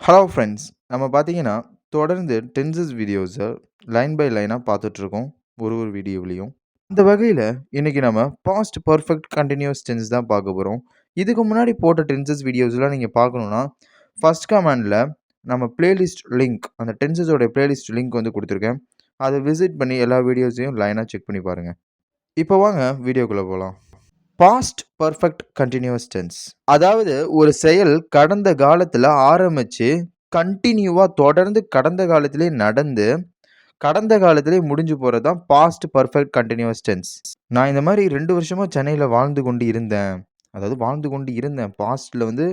Hello friends. நம்ம பார்த்தீங்கன்னா, தொடர்ந்து டென்சஸ் வீடியோஸ லைன் பை லைனா பார்த்துட்ருக்கோம். ஒரு வீடியோவிலயும். இந்த வகையில இன்னைக்கு நம்ம பாஸ்ட் பெர்ஃபெக்ட் கன்டினியூயஸ் டென்ஸ் தான் பார்க்க போறோம். இதுக்கு முன்னாடி போட்ட டென்சஸ் வீடியோஸ்லாம் நீங்க பார்க்கணும்னா, ஃபர்ஸ்ட் கமெண்ட்ல நம்ம பிளேலிஸ்ட் லிங்க் அந்த டென்சஸோட பிளேலிஸ்ட் லிங்க் வந்து குடுத்துருக்கேன். அத விசிட் பண்ணி எல்லா வீடியோஸையும் லைனா செக் பண்ணி பாருங்க. இப்போ வாங்க வீடியோக்குள்ள போலாம். Past perfect continuous tense. அதாவது ஒரு செயல் கடந்த காலத்துல ஆரம்பிச்சு, கன்டினியூவா தொடர்ந்து கடந்த காலத்திலே நடந்து, கடந்த காலத்திலே முடிஞ்சு போறது தான் பாஸ்ட் பெர்ஃபெக்ட் கன்டினியூயஸ் டென்ஸ். நான் இந்த மாரி 2 வருஷமா சென்னையில வாழ்ந்து கொண்டு இருந்தேன். அதாவது வாழ்ந்து கொண்டு இருந்தேன். பாஸ்ட்ல வந்து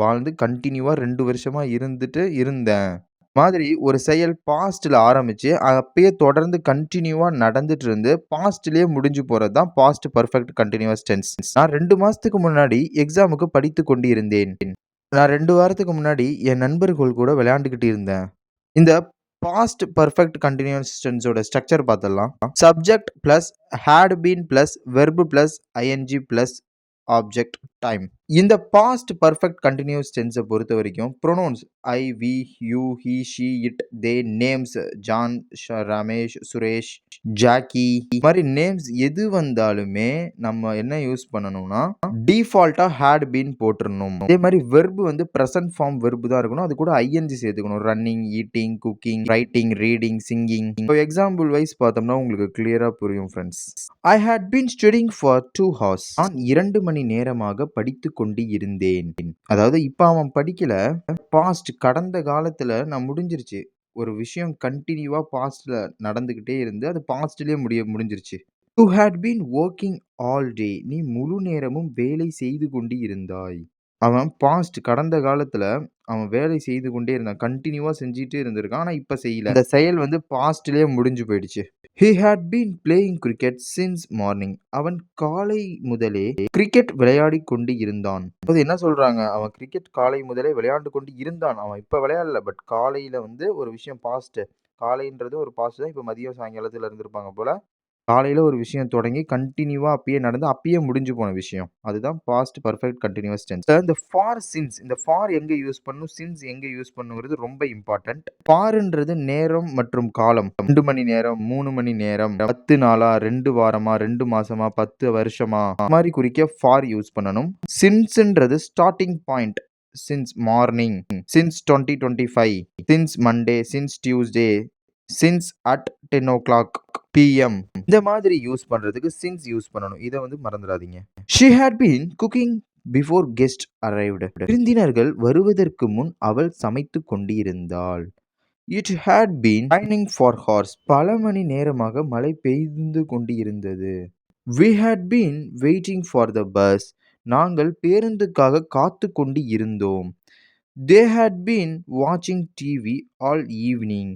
வாழ்ந்து கன்டினியூவா 2 வருஷமா இருந்துட்டு இருந்தேன். மாதிரி ஒரு செயல் பாஸ்ட்ல ஆரம்பிச்சு, அப்பயே தொடர்ந்து கன்டினியூவா நடந்துட்டு இருந்து, பாஸ்ட்லயே முடிஞ்சு போறது தான் பாஸ்ட் பெர்ஃபெக்ட் கன்டினியூயஸ் டென்ஸ். நான் 2 மாசத்துக்கு முன்னாடி எக்ஸாமுக்கு படித்துக் கொண்டு இருந்தேன். நான் 2 வாரத்துக்கு முன்னாடி என் நண்பர்கள் கூட விளையாண்டுக்கிட்டு இருந்தேன். இந்த பாஸ்ட் பெர்ஃபெக்ட் கன்டினியூயஸ் டென்ஸோட ஸ்ட்ரக்சர் பாத்துடலாம். Subject plus had been plus verb plus I N G plus object time. இந்த பாஸ்ட் பெர்ஃபெக்ட் கன்டினியூயஸ் டென்ஸை பொறுத்த வரைக்கும் pronouns I, we, you, he, she, it, they, names John, Ramesh, Suresh, Jackie மாதிரி நேம்ஸ் எது வந்தாலுமே நம்ம என்ன யூஸ் பண்ணணும்னா டிஃபால்ட்டா ஹேட் பீன் போட்டுறணும். அதே மாதிரி வெர்ப் வந்து பிரசன்ட் ஃபார்ம் வெர்ப் தான் இருக்கணும். அது கூட ஐஎன்ஜி சேர்த்துக்கணும். Running, eating, cooking, writing, reading, singing. இப்போ எக்ஸாம்பிள் வைஸ் பார்த்தோம்னா உங்களுக்கு கிளியரா புரியும் friends. I had been studying for 2 hours. நான் 2 மணி நேரமாக படித்துக் கொண்டு இருந்தேன். அதாவது இப்ப அவன் படிக்கல. பாஸ்ட் கடந்த காலத்துல நான் முடிஞ்சிருச்சு. ஒரு விஷயம் கன்டினியூவா பாஸ்ட்ல நடந்துகிட்டே இருந்து, அது பாஸ்ட்லயே முடிஞ்சிருச்சு. You had been working all day. நீ முழு நேரமும் வேலை செய்து கொண்டு இருந்தாய். அவன் பாஸ்ட் கடந்த காலத்துல அவன் வேலை செய்து கொண்டே இருந்தான். கன்டினியூவா செஞ்சுட்டே இருந்திருக்கான். ஆனா இப்ப செய்யல. அந்த செயல் வந்து பாஸ்ட்லயே முடிஞ்சு போயிடுச்சு. He had been playing cricket since morning. அவன் காலை முதலே கிரிக்கெட் விளையாடிக் கொண்டு இருந்தான். அதாவது என்ன சொல்றாங்க? அவன் கிரிக்கெட் காலை முதலே விளையாண்டு கொண்டு இருந்தான். அவன் இப்ப விளையாடல. பட் காலையில வந்து ஒரு விஷயம் பாஸ்ட். காலைன்றது ஒரு பாஸ்ட் தான். இப்ப மதியம் சாயங்காலத்துல இருந்திருப்பாங்க போல. காலையில ஒரு விஷயம் தொடங்கி கன்டினியூவா அப்பயே நடந்து, அப்பயே முடிஞ்சு போன விஷயம். அதுதான் பாஸ்ட் பெர்ஃபெக்ட் கன்டினியூயஸ் டென்ஸ். இந்த ஃபார் சின்ஸ் இந்த ஃபார் எங்க யூஸ் பண்ணணும், சின்ஸ் எங்க யூஸ் பண்ணணுங்கிறது ரொம்ப இம்பார்ட்டன்ட். ஃபார்ன்றது நேரம் மற்றும் காலம். 2 மணி நேரம், 3 மணி நேரம், 10 நாளா, 2 வாரமா, 2 மாசமா, 10 வருஷமா இந்த மாரி குறிக்க ஃபார் யூஸ் பண்ணணும். சின்ஸ்ன்றது starting point. Since morning, since 2025, since Monday, since Tuesday, since at 10:00 PM இந்த மாதிரி யூஸ் பண்றதுக்கு சின்ஸ் யூஸ் பண்ணணும். இத வந்து மறந்துடாதீங்க. She had been cooking before guest arrived. விருந்தினர்கள் வருவதற்கு முன் அவள் சமைத்துக் கொண்டிருந்தாள். It had been raining for hours. பல மணி நேரமாக மழை பெய்து கொண்டிருந்தது. We had been waiting for the bus. நாங்கள் பேருந்துக்காக காத்து கொண்டு இருந்தோம். They had been watching TV all evening.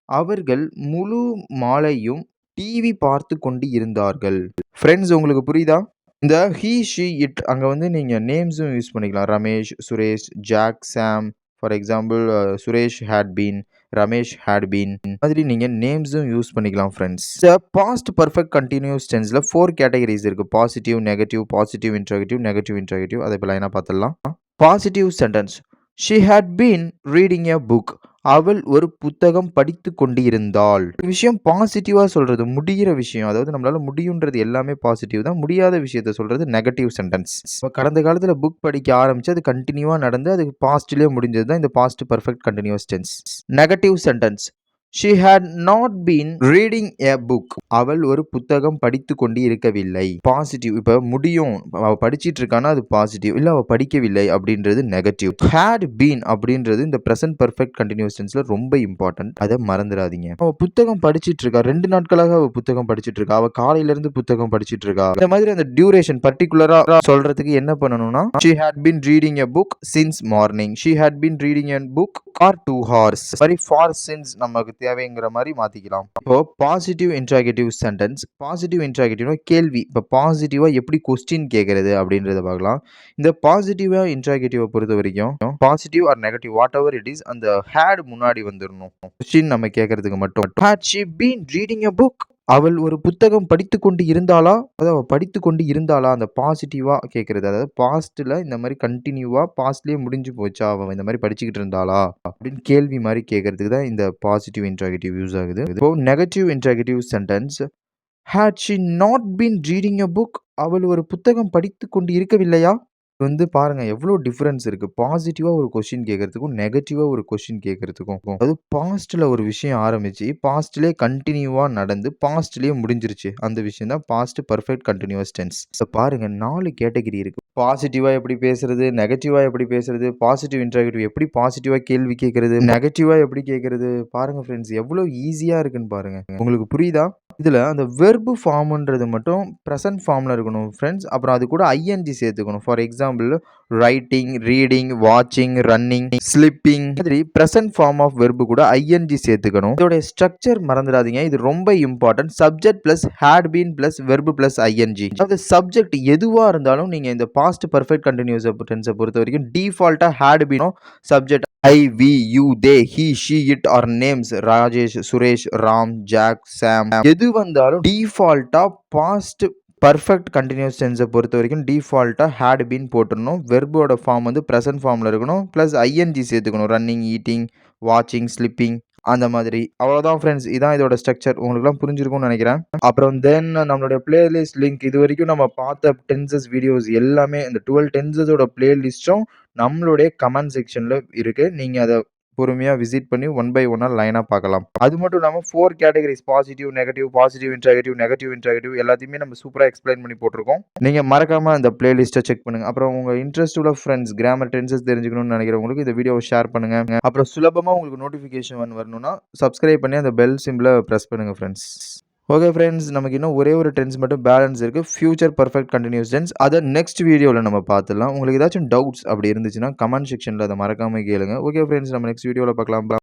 அவர்கள் முழு மாலையும் டிவி பார்த்து கொண்டு இருந்தார்கள். ஃப்ரெண்ட்ஸ் உங்களுக்கு புரியுதா? இந்த ஹி, ஷி, இட் அங்க வந்து நீங்க நேம்ஸும் யூஸ் பண்ணிக்கலாம். Ramesh, Suresh, Jack, Sam. For example Suresh had been, Ramesh had been. மாதிரி நீங்க நேம்ஸும் யூஸ் பண்ணிக்கலாம் ஃப்ரெண்ட்ஸ். இந்த பாஸ்ட் பெர்ஃபெக்ட் கன்டினியூஸ் டென்ஸ்ல 4 கேட்டகரிஸ் இருக்கு. Positive, negative, positive interrogative, negative interrogative. அதை இப்ப லைனா பார்த்துடலாம். Positive sentence. She had been reading a book. அவள் ஒரு புத்தகம் படித்துக் கொண்டிருந்தாள். விஷயம் பாசிட்டிவா சொல்றது முடியிற விஷயம். அதாவது நம்மளால முடியுன்றது எல்லாமே பாசிட்டிவ் தான். முடியாத விஷயத்த சொல்றது நெகட்டிவ் சென்டென்ஸ். கடந்த காலத்துல புக் படிக்க ஆரம்பிச்சு அது கன்டினியூவா நடந்து அது பாஸ்ட்லயே முடிஞ்சது தான் இந்த past perfect continuous tense. Negative sentence. She had not been reading a book. அவள் ஒரு புத்தகம் படித்துக் கொண்டு இருக்கவில்லை. பாசிட்டிவ். இப்ப முடியும். அவ படிச்சிட்டு இருக்கான்னா அது பாசிட்டிவ். இல்ல அவ படிக்கவில்லை அப்படின்றது நெகட்டிவ். had been அப்படின்றது இந்த பிரசன்ட் பெர்ஃபெக்ட் கன்டினியூஸ் டென்ஸ்ல ரொம்ப இம்பார்ட்டன்ட். அத மறந்துடாதீங்க. அவ புத்தகம் படிச்சிட்டு இருக்கா. 2 நாட்களாக அவ புத்தகம் படிச்சிட்டு இருக்கா. அவ காலையில இருந்து புத்தகம் படிச்சிட்டு இருக்கா. இந்த மாதிரி அந்த டியூரேஷன் பர்టిక్యులரா சொல்றதுக்கு என்ன பண்ணனும்னா she had been reading a book since morning. She had been reading a book for 2 hours. சரி for since நமக்கு தேவைங்கிற மாதிரி மாத்திக்கலாம். இப்போ பாசிட்டிவ் இன்டர்கேட்டிவ் சென்டென்ஸ். பாசிட்டிவ் இன்டர்கேட்டிவ்னா கேள்வி. இப்போ பாசிட்டிவா எப்படி கொஸ்டின் கேட்கறது அப்படின்றத பார்க்கலாம். இந்த பாசிட்டிவா இன்டர்கேட்டிவ பொறுத்த வரைக்கும் positive or negative what ever it is அந்த had முன்னாடி வந்துடணும். கொஸ்டின் நம்ம கேட்கறதுக்கு மட்டும். Had she been reading a book? அவள் ஒரு புத்தகம் படித்துக் கொண்டு இருந்தாளா? அதாவது அவ படித்துக் கொண்டு இருந்தாளா? அந்த பாசிட்டிவா கேட்கிறது. அதாவது பாஸ்ட்ல இந்த மாரி கன்டினியூவா பாஸ்ட்லயே முடிஞ்சு போச்சா? அவ இந்த மாரி படிச்சுக்கிட்டு இருந்தாளா? அப்படின்னு கேள்வி மாரி கேட்கறதுக்கு தான் இந்த பாசிட்டிவ் இன்டராகேட்டிவ் யூஸ் ஆகுது. இப்போ negative interrogative sentence had she not been reading a book? அவள் ஒரு புத்தகம் படித்துக் கொண்டு இருக்கவில்லையா? பாருங்க எவ்ளோ டிஃபரன்ஸ் இருக்கு. பாசிட்டிவா ஒரு கொஸ்டின் கேட்கறதுக்கும், நெகட்டிவா ஒரு கொஸ்டின் கேட்கறதுக்கும். அதாவது பாஸ்ட்ல ஒரு விஷயம் ஆரம்பிச்சு, பாஸ்ட்லயே கன்டினியூவா நடந்து, பாஸ்ட்லயே முடிஞ்சிருச்சு. அந்த விஷயம் தான் பாஸ்ட் பெர்ஃபெக்ட் கன்டினியூவஸ் டென்ஸ். இப்ப பாருங்க 4 கேட்டகரி இருக்கு. பாசிட்டிவா எப்படி பேசுறது? நெகட்டிவா எப்படி பேசுறது? பாசிட்டிவ் இன்டராகேட்டிவ் எப்படி பாசிட்டிவா கேள்வி கேட்கறது? நெகட்டிவா எப்படி கேட்கறது? பாருங்க ஃபிரெண்ட்ஸ் எவ்ளோ ஈஸியா இருக்குன்னு பாருங்க. உங்களுக்கு புரியுதா? இதுல அந்த வெர்ப் ஃபார்ம்ன்றது மட்டும் பிரசன்ட் ஃபார்ம்ல இருக்கணும் ஃபிரெண்ட்ஸ். அப்புறம் அது கூட ஐஎன்ஜி சேர்த்துக்கணும். ஃபார் எக்ஸாம்பிள் ரைட்டிங், ரீடிங், வாட்சிங், ரன்னிங், ஸ்லிப்பிங் மாதிரி பிரசன்ட் ஃபார்ம் ஆஃப் வெர்ப் கூட ஐஎன்ஜி சேர்த்துக்கணும். இதோட ஸ்ட்ரக்சர் மறந்துடாதீங்க. இது ரொம்ப important. Subject plus had been plus verb plus ING. அதாவது சப்ஜெக்ட் எதுவா இருந்தாலும் நீங்க இந்த பாஸ்ட் பெர்ஃபெக்ட் கண்டினியூஸ் டென்ஸை பொறுத்த வரைக்கும் டிஃபால்ட்டா ஹேட் பீனும் subject I, we, you, they, he, she, it or names Rajesh, Suresh, Ram, Jack, Sam எது வந்தாலும் டிஃபால்ட்டா பாஸ்ட் பர்ஃபெக்ட் கண்டினியூஸ் டென்ஸை பொறுத்த வரைக்கும் டிஃபால்ட்டா ஹேட் பீன் போட்டுறணும். வெர்போட ஃபார்ம் பிரசன்ட் ஃபார்மில் இருக்கணும். ப்ளஸ் ஐஎன்ஜி சேர்த்துக்கணும். ரன்னிங், ஈட்டிங், வாட்சிங், ஸ்லிப்பிங் அந்த மாதிரி. அவ்வளோதான் ஃப்ரெண்ட்ஸ். இதான் இதோட ஸ்ட்ரக்சர். உங்களுக்குலாம் புரிஞ்சிருக்கும்னு நினைக்கிறேன். அப்புறம் தென் நம்மளுடைய பிளேலிஸ்ட் லிங்க் இது வரைக்கும் நம்ம பார்த்த டென்சஸ் வீடியோஸ் எல்லாமே இந்த 12 டென்சஸோட பிளேலிஸ்ட்டும் நம்மளுடைய கமெண்ட் செக்ஷன்ல இருக்கு. நீங்க அத பொறுமையா விசிட் பண்ணி ஒன் பை ஒன்னா லைனா பார்க்கலாம். அது மட்டும் இல்லாம 4 categories positive, negative, positive interrogative, negative interrogative எல்லாத்தையுமே நம்ம சூப்பரா எக்ஸ்பிளைன் பண்ணி போட்டுருக்கோம். நீங்க மறக்காம அந்த பிளேலிஸ்ட்டை செக் பண்ணுங்க. அப்புறம் உங்க இன்ட்ரெஸ்ட் உள்ள ஃப்ரெண்ட்ஸ் கிராமர் டென்சஸ் தெரிஞ்சுக்கணும்னு நினைக்கிறவங்களுக்கு இந்த வீடியோவை ஷேர் பண்ணுங்க. அப்புறம் சுலபமா உங்களுக்கு நோட்டிஃபிகேஷன் வரணும்னா சப்ஸ்கிரைப் பண்ணி அந்த பெல் சிம்பிளை பிரஸ் பண்ணுங்க ஃப்ரெண்ட்ஸ். ஓகே ஃப்ரெண்ட்ஸ், நமக்கு இன்னும் ஒரே ஒரு டென்ஸ் மட்டும் பேலன்ஸ் இருக்குது. Future perfect continuous tense. அதை நெக்ஸ்ட் வீடியோவில் நம்ம பார்த்துடலாம். உங்களுக்கு ஏதாச்சும் டவுட்ஸ் அப்படி இருந்துச்சுன்னா கமெண்ட் செக்ஷனில் அதை மறக்காமல் கேளுங்க. ஓகே ஃப்ரெண்ட்ஸ், நம்ம நெக்ஸ்ட் வீடியோவில் பார்க்கலாம்.